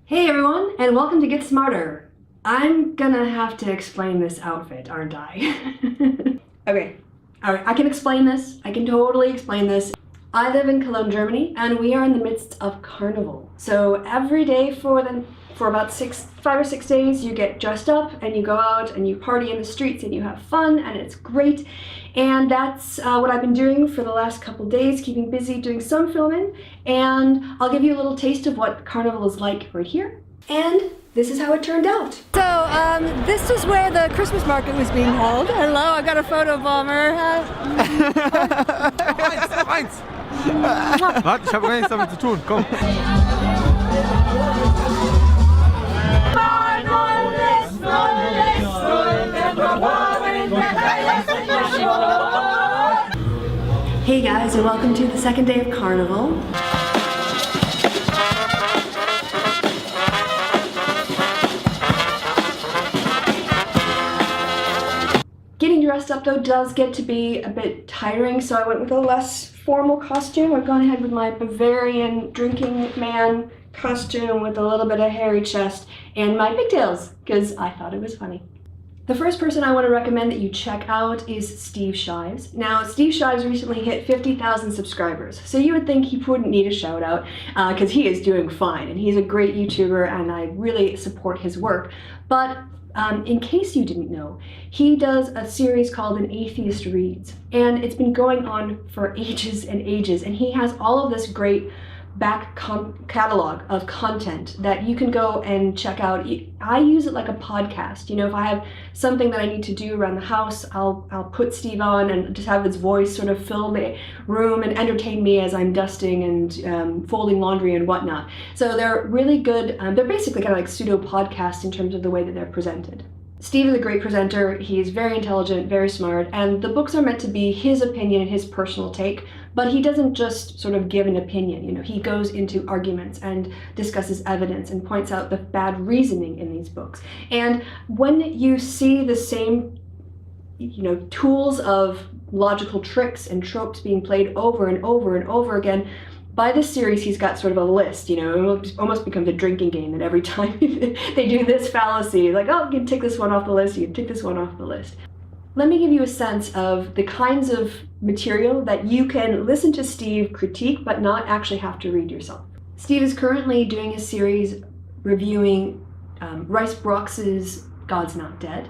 Hey everyone, and welcome to Get Smarter. I'm gonna have to explain this outfit, aren't I? Okay, alright, I can explain this. I can totally explain this. I live in Cologne, Germany, and we are in the midst of Carnival. So every day for about 5 or 6 days, you get dressed up and you go out and you party in the streets and you have fun and it's great. And that's what I've been doing for the last couple days, keeping busy doing some filming. And I'll give you a little taste of what Carnival is like right here. And this is how it turned out. So this is where the Christmas market was being held. Hello, I got a photo bomber. Eins! Warte, ich habe gar nichts damit zu tun, komm. Hey guys, and welcome to the second day of Carnival. Getting dressed up though does get to be a bit tiring, so I went with a less formal costume. I've gone ahead with my Bavarian drinking man costume with a little bit of hairy chest and my pigtails, because I thought it was funny. The first person I want to recommend that you check out is Steve Shives. Now, Steve Shives recently hit 50,000 subscribers, so you would think he wouldn't need a shout out, because he is doing fine, and he's a great YouTuber, and I really support his work. But in case you didn't know, he does a series called An Atheist Reads, and it's been going on for ages and ages, and he has all of this great back catalog of content that you can go and check out. I use it like a podcast. You know, if I have something that I need to do around the house, I'll put Steve on and just have his voice sort of fill the room and entertain me as I'm dusting and folding laundry and whatnot. So they're really good. They're basically kind of like pseudo podcasts in terms of the way that they're presented. Steve is a great presenter. He's very intelligent, very smart, and the books are meant to be his opinion and his personal take, but he doesn't just sort of give an opinion. You know, he goes into arguments and discusses evidence and points out the bad reasoning in these books. And when you see the same, you know, tools of logical tricks and tropes being played over and over and over again, by this series, he's got sort of a list, you know, it almost becomes a drinking game, and every time they do this fallacy, like, oh, you can tick this one off the list, you can tick this one off the list. Let me give you a sense of the kinds of material that you can listen to Steve critique, but not actually have to read yourself. Steve is currently doing a series reviewing Rice Brocks's God's Not Dead.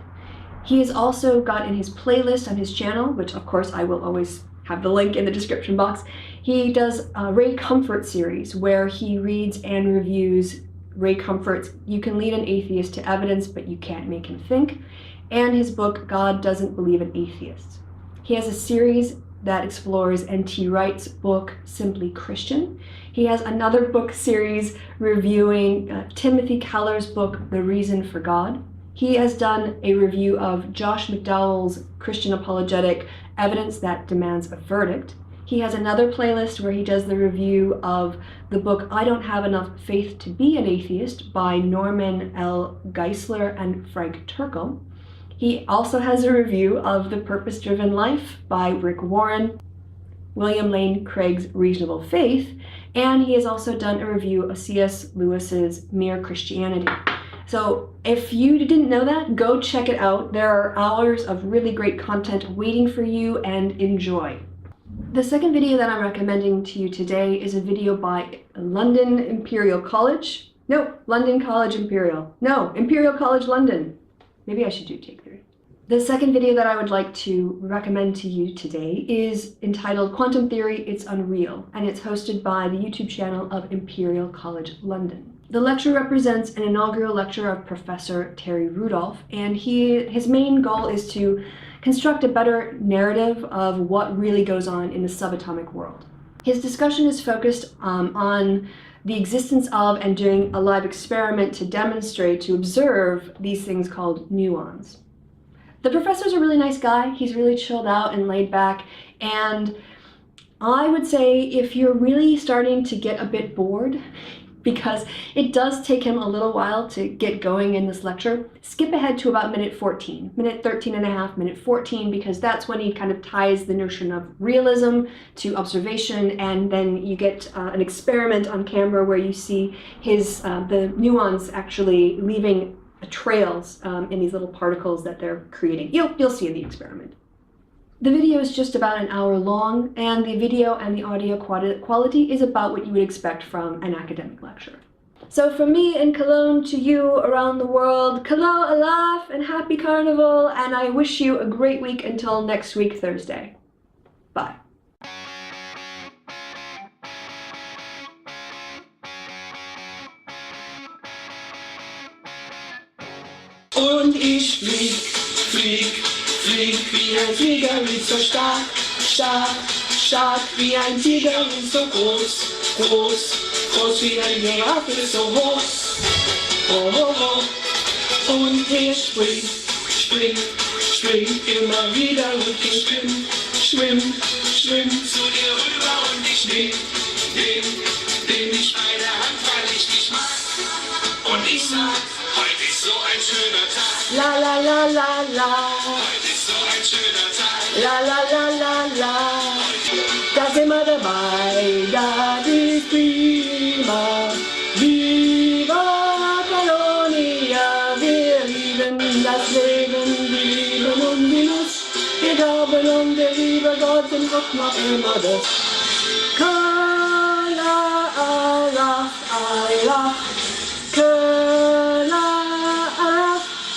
He has also got in his playlist on his channel, which of course I will always have the link in the description box. He does a Ray Comfort series where he reads and reviews Ray Comfort's You Can Lead an Atheist to Evidence, but You Can't Make Him Think, and his book God Doesn't Believe in Atheists. He has a series that explores N.T. Wright's book Simply Christian. He has another book series reviewing Timothy Keller's book The Reason for God. He has done a review of Josh McDowell's Christian apologetic Evidence That Demands a Verdict. He has another playlist where he does the review of the book I Don't Have Enough Faith to Be an Atheist by Norman L. Geisler and Frank Turkle. He also has a review of The Purpose-Driven Life by Rick Warren, William Lane Craig's Reasonable Faith, and he has also done a review of C.S. Lewis's Mere Christianity. So if you didn't know that, go check it out. There are hours of really great content waiting for you, and enjoy. The second video that I'm recommending to you today is a video by London Imperial College. No, London College Imperial. No, Imperial College London. Maybe I should do take 3. The second video that I would like to recommend to you today is entitled Quantum Theory, It's Unreal, and it's hosted by the YouTube channel of Imperial College London. The lecture represents an inaugural lecture of Professor Terry Rudolph, and his main goal is to construct a better narrative of what really goes on in the subatomic world. His discussion is focused on the existence of and doing a live experiment to demonstrate, to observe these things called muons. The professor's a really nice guy. He's really chilled out and laid back, and I would say if you're really starting to get a bit bored, because it does take him a little while to get going in this lecture. Skip ahead to about minute 14, minute 13 and a half, minute 14, because that's when he kind of ties the notion of realism to observation, and then you get an experiment on camera where you see the muons actually leaving trails in these little particles that they're creating. You'll see in the experiment. The video is just about an hour long, and the video and the audio quality is about what you would expect from an academic lecture. So from me in Cologne to you around the world, Kalo Alaf and happy Carnival, and I wish you a great week until next week, Thursday. Bye. Und ich flieg wie ein Flieger, wie so stark wie ein Tiger, wie so groß wie ein Giraffe, so hoch. Und ich spring immer wieder und ich schwimm zu dir rüber und ich nehm dich bei der Hand, weil ich dich mag. Und ich sag, heute ist so ein schöner Tag. La la la la la. Heute ist so ein schöner Tag. La la la la la. Da sind wir dabei, das ist prima. Viva Colonia, wir lieben das Leben, wir lieben und die Lust. Wir glauben und der liebe Gott und Gott macht immer das. Kala, Allah, Allah.